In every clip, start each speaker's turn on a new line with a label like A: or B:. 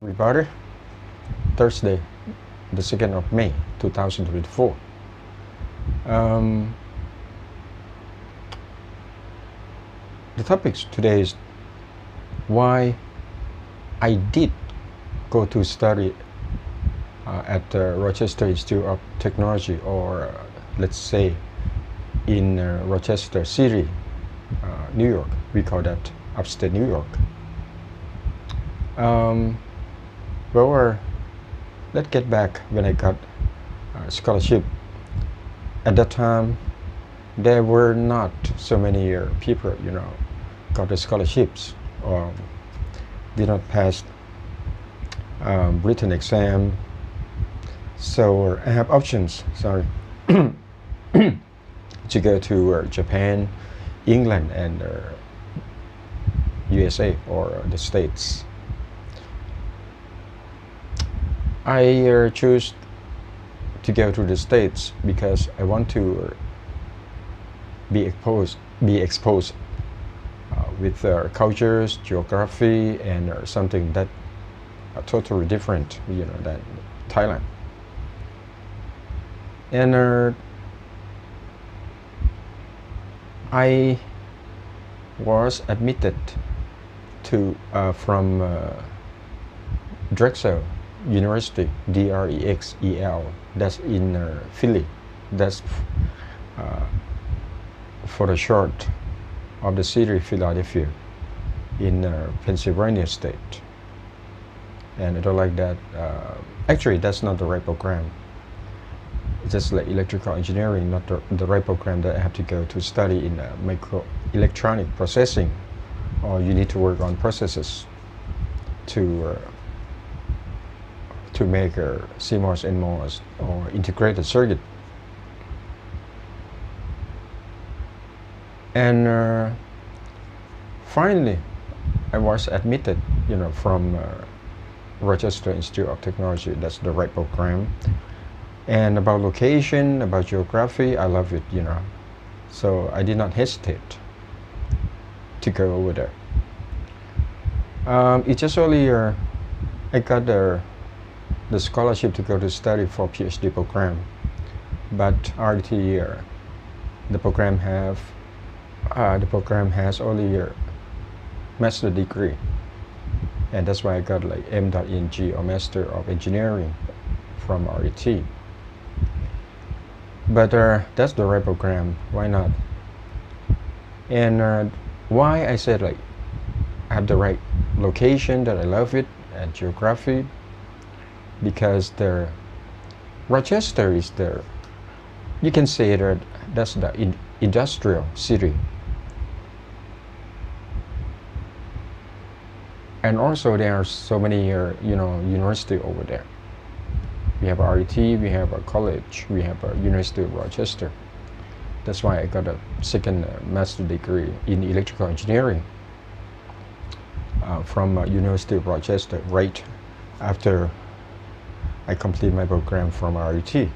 A: Everybody, Thursday, the 2nd of May 2024. Um, the topic today is why I did go to study at the Rochester Institute of Technology, or let's say in Rochester City, New York. We call that upstate New York. Well, let's get back when I got a scholarship. At that time, there were not so many people, got the scholarships or did not pass written exam. So I have options, sorry, to go to Japan, England, and USA or the States. I choose to go to the States because I want to be exposed with cultures, geography, and something that are totally different, than Thailand. And I was admitted to from Drexel University, Drexel. That's in Philly. That's for the short of the city Philadelphia in Pennsylvania state. And I don't like that. Actually, that's not the right program. It's just like electrical engineering, not the right program that I have to go to study in microelectronic processing, or you need to work on processes to make CMOS and MOS or integrated circuit. And finally, I was admitted, from Rochester Institute of Technology. That's the right program. And about location, about geography, I love it, So I did not hesitate to go over there. It's just only I got the scholarship to go to study for PhD program, but RT the program has only a master degree, and that's why I got like M.Eng or Master of Engineering from RT. But that's the right program. Why not? And why I said like I have the right location, that I love it, and geography. Because Rochester is you can say that that's the industrial city, and also there are so many university over there. We have RET, we have a college, we have a University of Rochester. That's why I got a second master degree in electrical engineering from University of Rochester right after I complete my program from RET.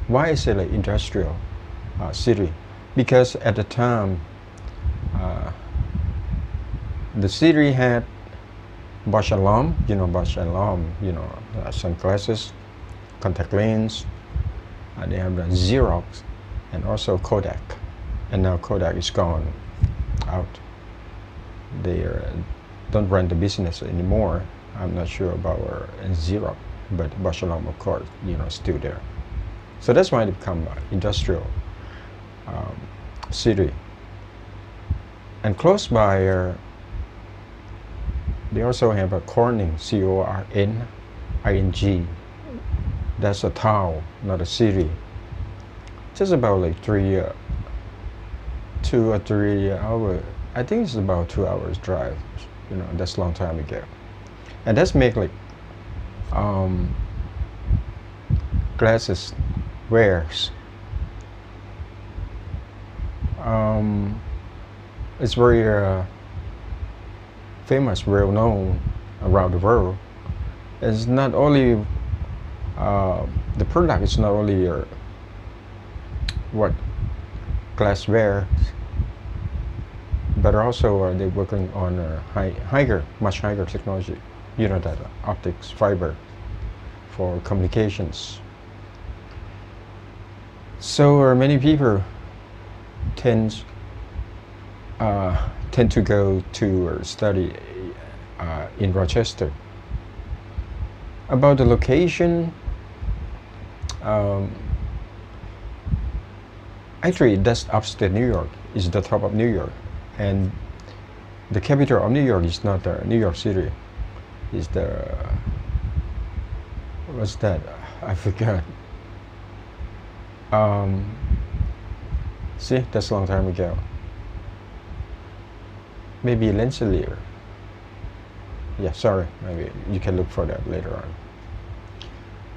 A: Why is it like industrial city? Because at the time, the city had Bosch alarm, sunglasses, contact lens. They have the Xerox and also Kodak. And now Kodak is gone out. They don't run the business anymore. I'm not sure about Xerox, but Bosch alarm, of course, still there. So that's why it become industrial city. And close by, they also have a Corning, Corning. That's a town, not a city. Just about like 2 or 3 hours. I think it's about 2 hours drive. That's a long time ago. And that's make like glasses wears. It's very famous, well known around the world. It's not only the product is not only glassware, but also they're working on much higher technology. You know that optics fiber for communications. So many people tend to go to study in Rochester. About the location, actually that's upstate New York. It's the top of New York, and the capital of New York is not New York City. It's what's that? I forgot. See, that's a long time ago. Maybe Rensselaer. Yeah, sorry. Maybe you can look for that later on.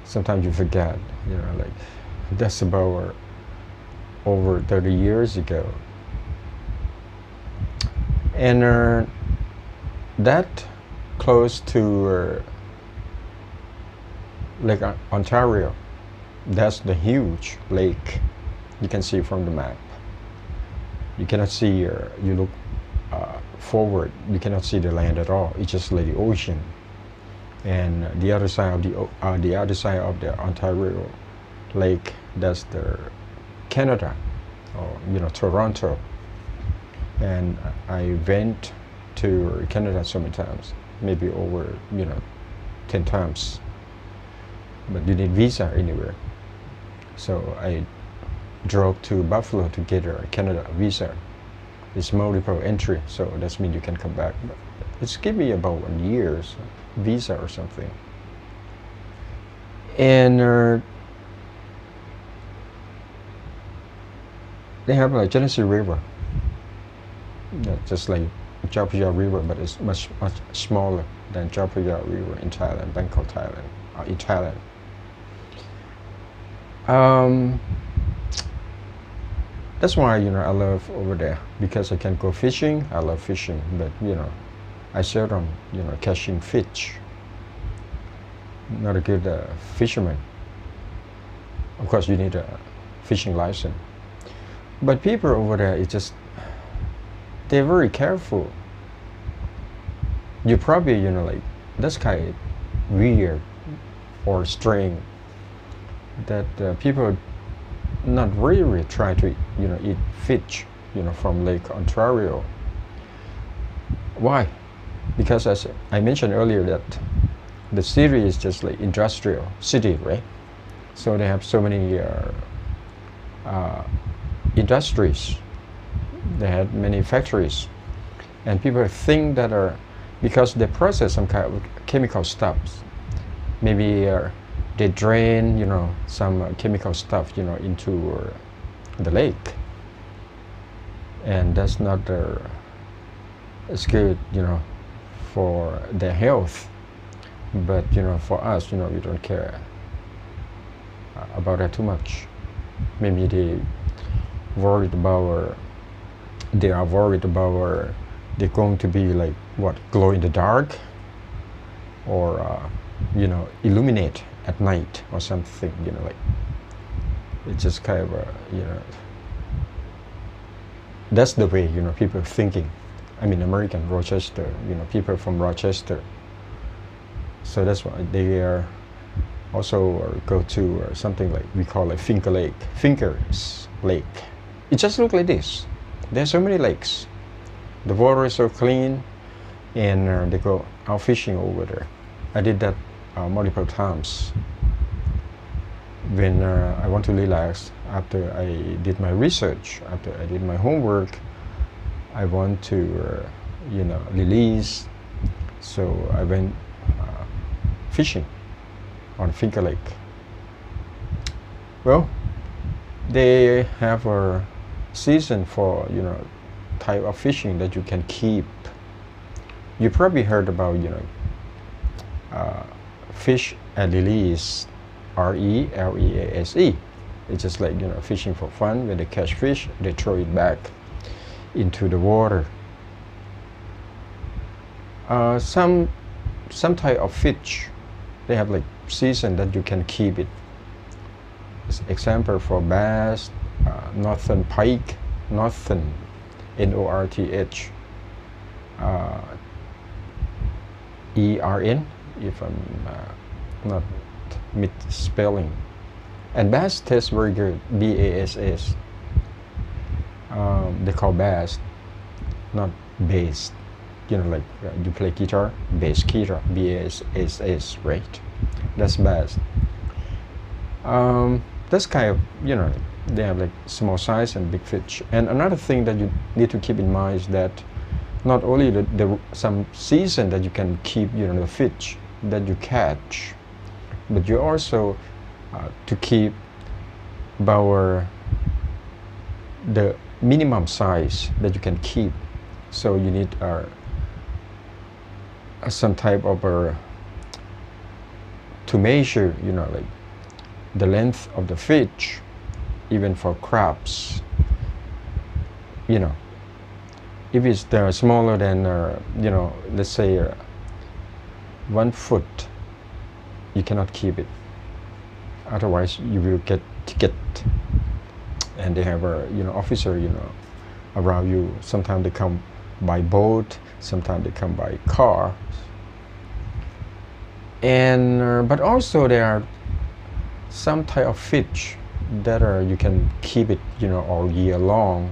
A: Sometimes you forget, like that's about over 30 years ago. And that close to Lake Ontario, that's the huge lake. You can see from the map. You cannot see, you look forward, you cannot see the land at all. It's just like the ocean. And the other side of the Ontario lake, that's the Canada, or Toronto. And I went to Canada so many times, maybe over 10 times. But you need visa anywhere. So I drove to Buffalo to get a Canada visa. It's multiple entry, so that means you can come back. But it's give me about 1 year's visa or something. And they have like Genesee River, just like Chao River, but it's much smaller than Chao River in Thailand, Bangkok, Thailand, in Thailand. That's why I love over there, because I can go fishing. I love fishing, but I seldom catching fish. Not a good fisherman. Of course, you need a fishing license. But people over there, they're very careful. You probably like that's kind of weird or strange that people not really try to eat fish from Lake Ontario. Why? Because as I mentioned earlier, that the city is just like industrial city, right? So they have so many industries. They had many factories, and people think that because they process some kind of chemical stuffs, maybe they drain some chemical stuff into the lake, and that's not it's good for their health. But for us, we don't care about that too much. Maybe they are worried about they're going to be like glow in the dark, or illuminate at night or something. Like it's just kind of that's the way people thinking. I mean, American Rochester, people from Rochester. So that's why they also go to something like we call it Fingers Lake. It just looks like this. There's so many lakes. The water is so clean, and they go out fishing over there. I did that multiple times. When I want to relax after I did my research, after I did my homework, I want to release. So I went fishing on Finger Lake. Well, they have a season for type of fishing that you can keep. You probably heard about fish and release, RELEASE. It's just like fishing for fun. When they catch fish, they throw it back into the water. Some type of fish, they have like season that you can keep it. As example for bass, northern pike, northern North, ERN, if I'm not misspelling. And bass tastes very good, BASS. They call bass, not bass. You know, like you play guitar, bass guitar, BASS, right? That's bass. That's kind of, you know, they have like small size and big fish. And another thing that you need to keep in mind is that not only some season that you can keep, you know, the fish that you catch, but you also to keep the minimum size that you can keep. So you need some type of to measure, you know, like the length of the fish, even for crabs. You know, if it's smaller than you know, let's say 1 foot, you cannot keep it. Otherwise, you will get ticket, and they have a, you know, officer, you know, around you. Sometimes they come by boat, sometimes they come by car, and but also there are some type of fish that you can keep it, you know, all year long.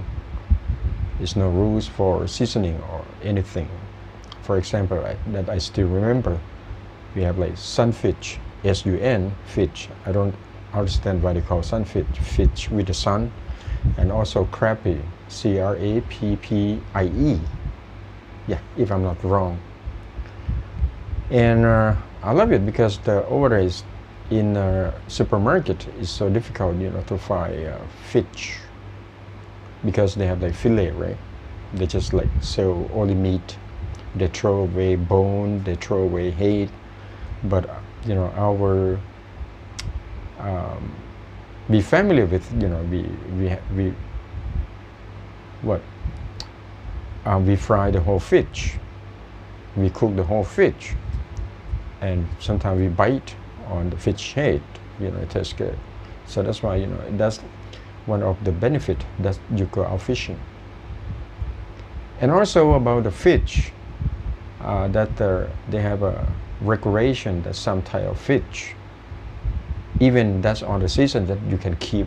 A: There's no rules for seasoning or anything. For example, that I still remember, we have like sunfish, S-U-N, fish. I don't understand why they call sunfish, fish with the sun, and also crappie, C-R-A-P-P-I-E. Yeah, if I'm not wrong. And I love it because the over there is in a supermarket is so difficult, you know, to find fish, because they have like fillet, right? They just like sell only meat. They throw away bone, they throw away head. But you know, our be familiar with, you know, we fry the whole fish, we cook the whole fish, and sometimes we bite on the fish head, you know, it tastes good. So that's why, you know, that's one of the benefit that you go out fishing. And also about the fish, that they have a recreation that some type of fish, even that's on the season that you can keep,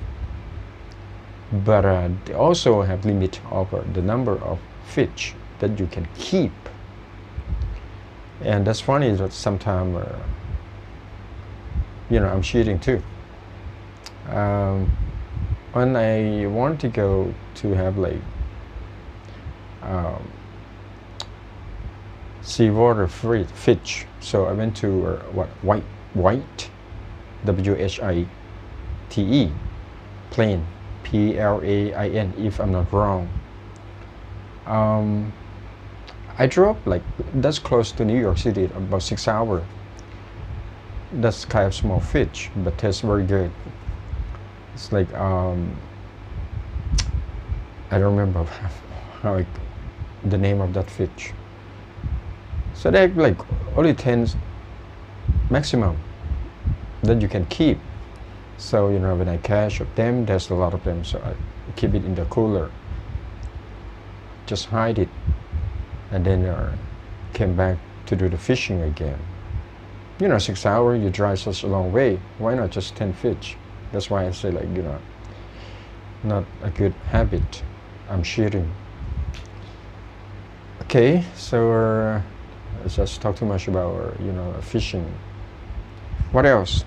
A: but they also have limit of the number of fish that you can keep. And that's funny that sometimes you know, I'm cheating too. When I want to go to have like seawater fish, so I went to White, W-H-I-T-E, Plain, P-L-A-I-N, if I'm not wrong. I drove like, that's close to New York City, about 6 hours. That's kind of small fish, but tastes very good. It's like I don't remember how the name of that fish. So they have like only 10 maximum that you can keep. So, you know, when I catch of them, there's a lot of them, so I keep it in the cooler, just hide it, and then came back to do the fishing again. You know, 6 hours, you drive such a long way, why not just 10 fish? That's why I say, like, you know, not a good habit. I'm cheating. Okay, so let's just talk too much about you know, fishing. What else?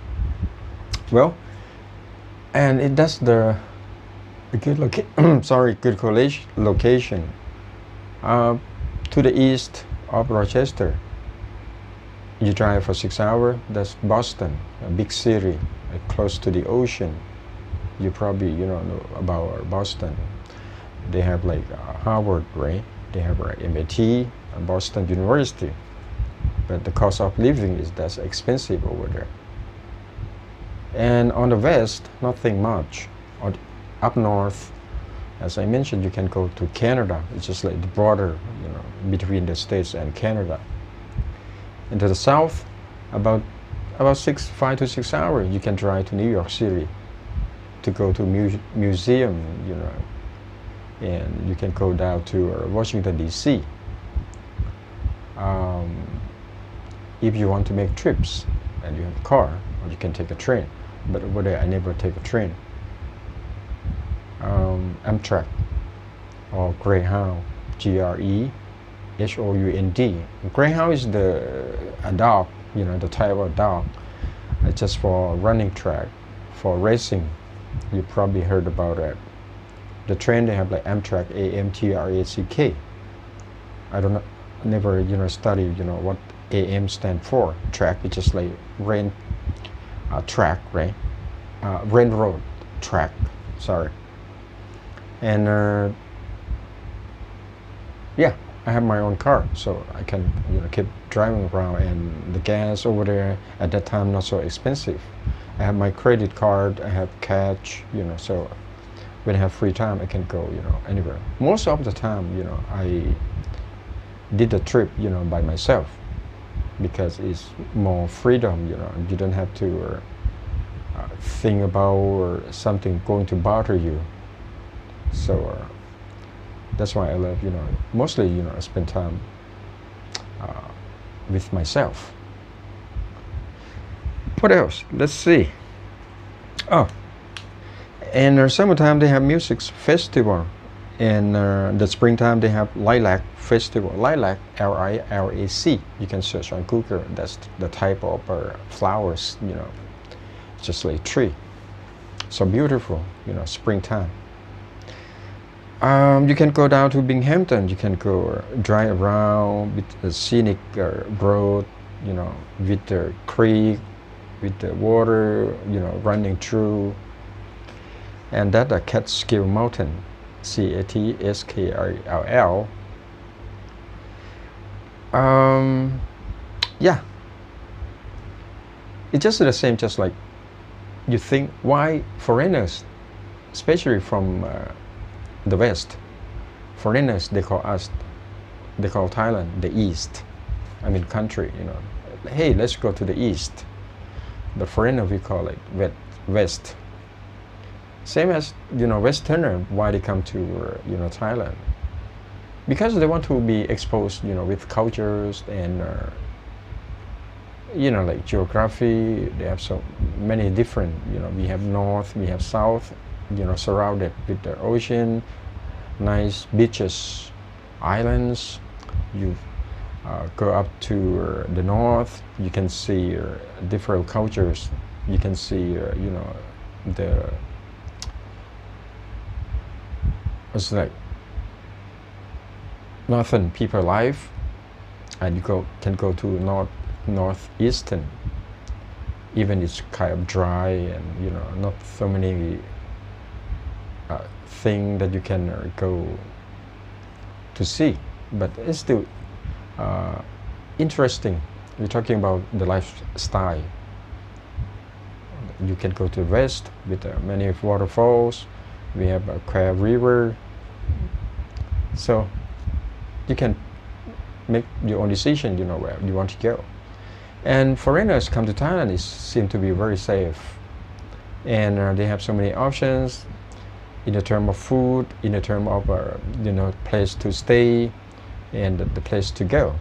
A: Well, and it does a good good location to the east of Rochester. You drive for 6 hours. That's Boston, a big city, close to the ocean. You probably, you know about Boston. They have like Harvard, right? They have MIT and Boston University. But the cost of living that's expensive over there. And on the west, nothing much. Up north, as I mentioned, you can go to Canada. It's just like the border, you know, between the States and Canada. And to the south, about 5 to 6 hours, you can drive to New York City to go to museum, you know. and you can go down to Washington D.C. If you want to make trips and you have a car, or you can take a train. But over there, I never take a train. Amtrak or Greyhound, Greyhound. Greyhound is a dog, the type of dog. It's just for running track, for racing. You probably heard about it. The train, they have like Amtrak, Amtrack. I don't know, never study what AM stand for. Track is just like track, right? Railroad track. Sorry. And yeah, I have my own car, so I can keep driving around. And the gas over there at that time not so expensive. I have my credit card. I have cash. So when I have free time, I can go anywhere. Most of the time, I did the trip by myself, because it's more freedom. You don't have to think about something going to bother you. So that's why I love mostly I spend time with myself. What else? Let's see. Oh, and summertime they have music festival, and the springtime they have lilac festival. Lilac, Lilac. You can search on Google. That's the type of flowers. Just like tree. So beautiful. Springtime. You can go down to Binghamton. You can go drive around with the scenic road. With the creek, with the water. Running through. And that Catskill Mountain, Catskill. Yeah, it's just the same. Just like you think, why foreigners, especially from the West, foreigners, they call Thailand the East. I mean country. Hey, let's go to the East. But foreigner we call it West. Same as Westerner, why they come to Thailand, because they want to be exposed with cultures and like geography. They have so many different we have north, we have south, surrounded with the ocean, nice beaches, islands. You go up to the north, you can see different cultures. You can see the it's like northern people life, and you can go to northeastern. Even it's kind of dry and not so many things that you can go to see, but it's still interesting. We're talking about the lifestyle. You can go to the west with many waterfalls. We have a Quay River. So you can make your own decision, where you want to go. And foreigners come to Thailand, it seems to be very safe. And they have so many options in the term of food, in the term of place to stay, and the place to go.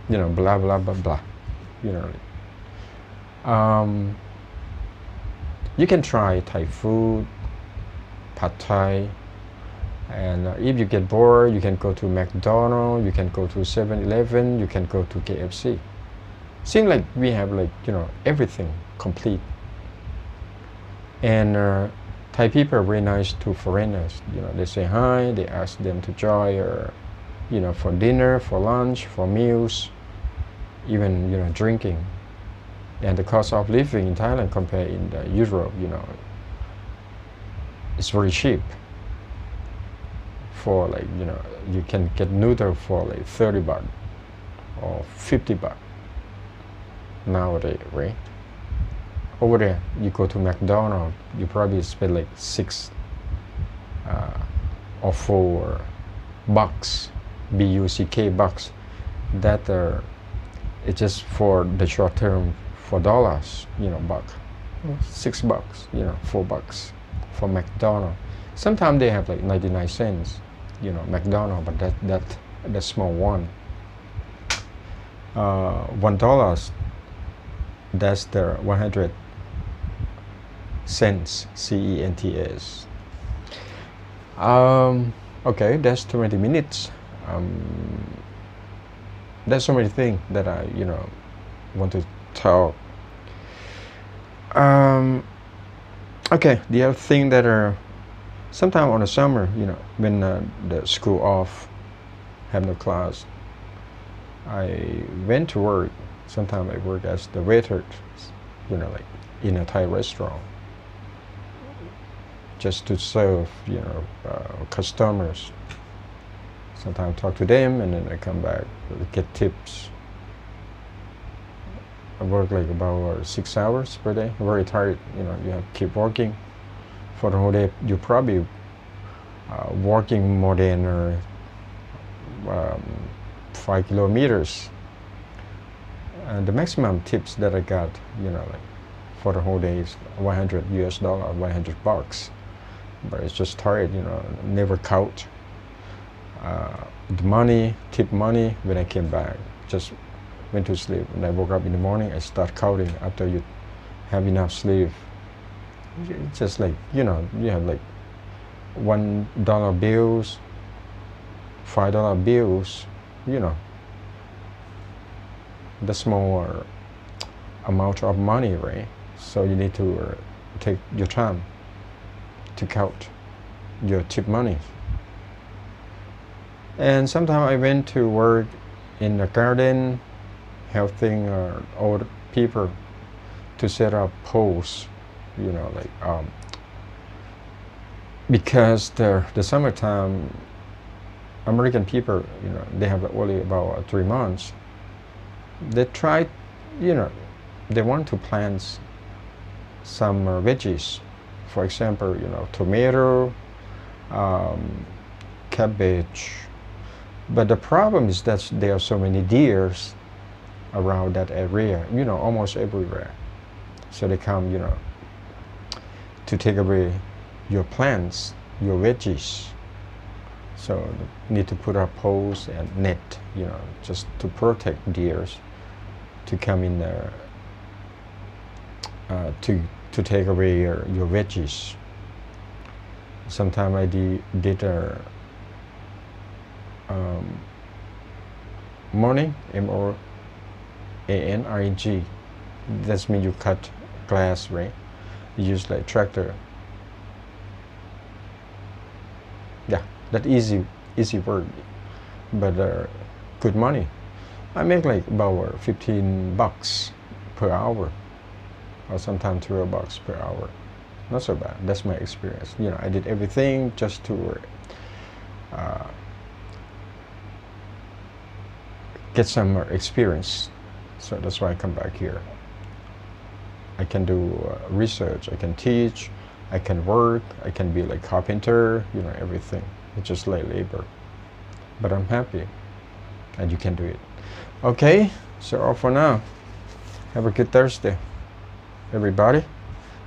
A: Blah blah blah blah. You can try Thai food, Pad Thai, and if you get bored, you can go to McDonald's, you can go to 7-Eleven, you can go to KFC. Seems like we have everything complete. And Thai people are very nice to foreigners. They say hi, they ask them to join, for dinner, for lunch, for meals, even drinking. And the cost of living in Thailand compared in Europe, it's very cheap. For you can get noodle for 30 baht or 50 baht nowadays, right? Over there, you go to McDonald's, you probably spend 6 or 4 bucks, bucks. That it's just for the short term, for dollars, buck, $6, $4 for McDonald's. Sometimes they have like 99 cents, McDonald's, but that small one. $1, that's the 100 cents, CENTS. Okay, that's 20 minutes. There's so many things that I want to talk. Okay, the other thing that are sometime on the summer, when the school off, have no class, I went to work. Sometimes I work as the waiter, like in a Thai restaurant, just to serve, customers. Sometimes talk to them, and then I come back, get tips. I work like about 6 hours per day. Very tired, you have to keep working for the whole day. You're probably walking more than 5 kilometers. And the maximum tips that I got, like for the whole day is $100, $100. But it's just tired, never count the money, tip money when I came back. Just went to sleep. When I woke up in the morning, I start counting after you have enough sleep. It's just like, you have like $1 bills, $5 bills, the small amount of money, right? So you need to take your time to count your tip money. And sometimes I went to work in the garden, helping old people to set up poles, because the summertime, American people, they have only about 3 months. They try, they want to plant some veggies, for example, tomato, cabbage. But the problem is that there are so many deers around that area, almost everywhere. So they come, to take away your plants, your veggies. So you need to put up poles and net, just to protect deers to come in there to take away your veggies. Sometimes I did morning, MORANG. That means you cut grass, right? You use like tractor. Yeah, that easy work, but good money. I make like about $15 per hour, or sometimes $12 per hour. Not so bad. That's my experience. I did everything just to get some experience. So that's why I come back here. I can do research, I can teach, I can work, I can be like carpenter, everything. It's just like labor. But I'm happy, and you can do it. Okay, so all for now. Have a good Thursday, everybody,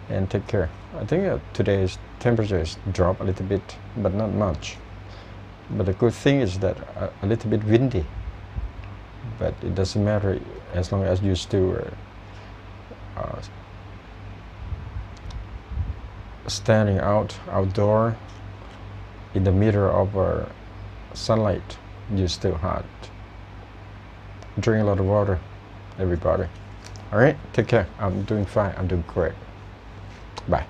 A: and take care. I think today's temperature is dropped a little bit, but not much. But the good thing is that a little bit windy. But it doesn't matter as long as you still standing outdoor in the middle of sunlight. You're still hot. Drink a lot of water, everybody. All right, take care. I'm doing fine. I'm doing great. Bye.